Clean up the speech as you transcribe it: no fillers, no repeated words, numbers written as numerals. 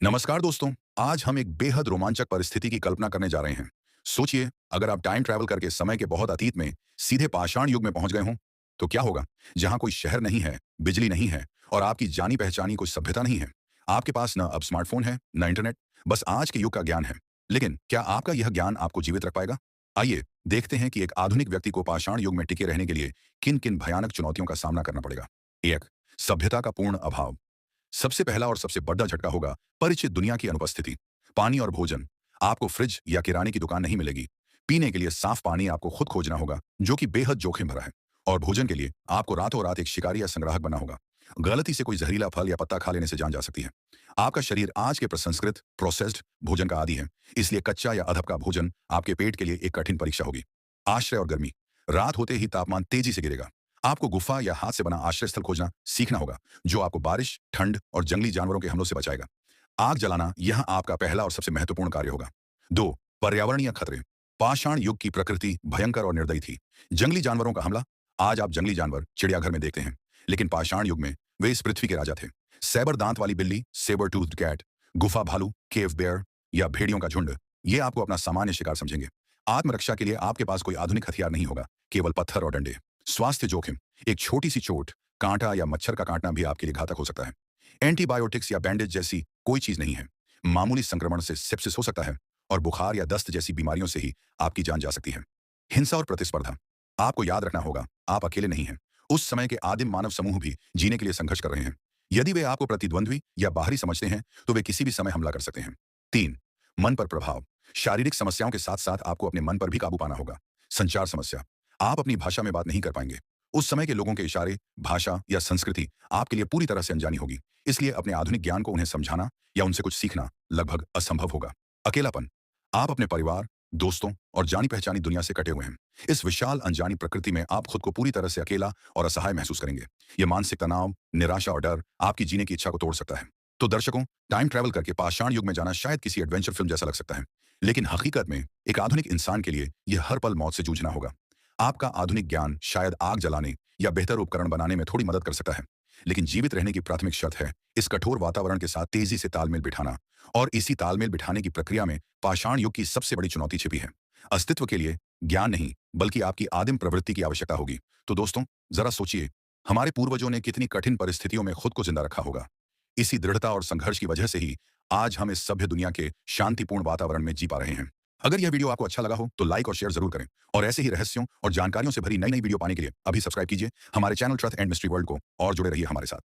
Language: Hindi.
नमस्कार दोस्तों। आज हम एक बेहद रोमांचक परिस्थिति की कल्पना करने जा रहे हैं। सोचिए, अगर आप टाइम ट्रैवल करके समय के बहुत अतीत में सीधे पाषाण युग में पहुंच गए हों, तो क्या होगा? जहां कोई शहर नहीं है, बिजली नहीं है और आपकी जानी पहचानी कोई सभ्यता नहीं है। आपके पास न अब स्मार्टफोन है, न इंटरनेट, बस आज के युग का ज्ञान है। लेकिन क्या आपका यह ज्ञान आपको जीवित रख पाएगा? आइए देखते हैं कि एक आधुनिक व्यक्ति को पाषाण युग में टिके रहने के लिए किन किन भयानक चुनौतियों का सामना करना पड़ेगा। एक, सभ्यता का पूर्ण अभाव। सबसे पहला और सबसे बड़ा झटका होगा परिचित दुनिया की अनुपस्थिति। पानी और भोजन। आपको फ्रिज या किराने की दुकान नहीं मिलेगी। पीने के लिए साफ पानी आपको खुद खोजना होगा, जो कि बेहद जोखिम भरा है। और भोजन के लिए आपको रातों रात एक शिकारी या संग्राहक बना होगा। गलती से कोई जहरीला फल या पत्ता खा लेने से जान जा सकती है। आपका शरीर आज के प्रसंस्कृत प्रोसेस्ड भोजन का आदी है, इसलिए कच्चा या अधब का भोजन आपके पेट के लिए एक कठिन परीक्षा होगी। आश्रय और गर्मी। रात होते ही तापमान तेजी से गिरेगा। आपको गुफा या हाथ से बना आश्रय स्थल खोजना सीखना होगा, जो आपको बारिश, ठंड और जंगली जानवरों के हमलों से बचाएगा। आग जलाना यह आपका पहला और सबसे महत्वपूर्ण कार्य होगा। 2, पर्यावरणीय खतरे। पाषाण युग की प्रकृति भयंकर और निर्दयी थी। जंगली जानवरों का हमला। आज आप जंगली जानवर चिड़ियाघर में देखते हैं, लेकिन पाषाण युग में वे इस पृथ्वी के राजा थे। सैबर दांत वाली बिल्ली, सेबर टूथ कैट, गुफा भालू, केव बेयर या भेड़ियों का झुंड, ये आपको अपना सामान्य शिकार समझेंगे। आत्मरक्षा के लिए आपके पास कोई आधुनिक हथियार नहीं होगा, केवल पत्थर और डंडे। स्वास्थ्य जोखिम। एक छोटी सी चोट, कांटा या मच्छर का काटना भी आपके लिए घातक हो सकता है। एंटीबायोटिक्स या बैंडेज जैसी कोई चीज नहीं है। मामूली संक्रमण से सेप्सिस हो सकता है और बुखार या दस्त जैसी बीमारियों से ही आपकी जान जा सकती है। हिंसा और प्रतिस्पर्धा। आपको याद रखना होगा, आप अकेले नहीं हैं। उस समय के आदिम मानव समूह भी जीने के लिए संघर्ष कर रहे हैं। यदि वे आपको प्रतिद्वंद्वी या बाहरी समझते हैं, तो वे किसी भी समय हमला कर सकते हैं। 3, मन पर प्रभाव। शारीरिक समस्याओं के साथ साथ आपको अपने मन पर भी काबू पाना होगा। संचार समस्या। आप अपनी भाषा में बात नहीं कर पाएंगे। उस समय के लोगों के इशारे, भाषा या संस्कृति आपके लिए पूरी तरह से अनजानी होगी। इसलिए अपने आधुनिक ज्ञान को उन्हें समझाना या उनसे कुछ सीखना लगभग असंभव होगा। अकेलापन। आप अपने परिवार, दोस्तों और जानी पहचानी दुनिया से कटे हुए हैं। इस विशाल अनजानी प्रकृति में आप खुद को पूरी तरह से अकेला और असहाय महसूस करेंगे। यह मानसिक तनाव, निराशा और डर आपकी जीने की इच्छा को तोड़ सकता है। तो दर्शकों, टाइम ट्रैवल करके पाषाण युग में जाना शायद किसी एडवेंचर फिल्म जैसा लग सकता है, लेकिन हकीकत में एक आधुनिक इंसान के लिए यह हर पल मौत से जूझना होगा। आपका आधुनिक ज्ञान शायद आग जलाने या बेहतर उपकरण बनाने में थोड़ी मदद कर सकता है, लेकिन जीवित रहने की प्राथमिक शर्त है इस कठोर वातावरण के साथ तेजी से तालमेल बिठाना। और इसी तालमेल बिठाने की प्रक्रिया में पाषाण युग की सबसे बड़ी चुनौती छिपी है। अस्तित्व के लिए ज्ञान नहीं, बल्कि आपकी आदिम प्रवृत्ति की आवश्यकता होगी। तो दोस्तों, जरा सोचिए, हमारे पूर्वजों ने कितनी कठिन परिस्थितियों में खुद को जिंदा रखा होगा। इसी दृढ़ता और संघर्ष की वजह से ही आज हम इस सभ्य दुनिया के शांतिपूर्ण वातावरण में जी पा रहे हैं। अगर यह वीडियो आपको अच्छा लगा हो तो लाइक और शेयर जरूर करें, और ऐसे ही रहस्यों और जानकारियों से भरी नई नई वीडियो पाने के लिए अभी सब्सक्राइब कीजिए हमारे channel truth and mystery world को, और जुड़े रहिए हमारे साथ।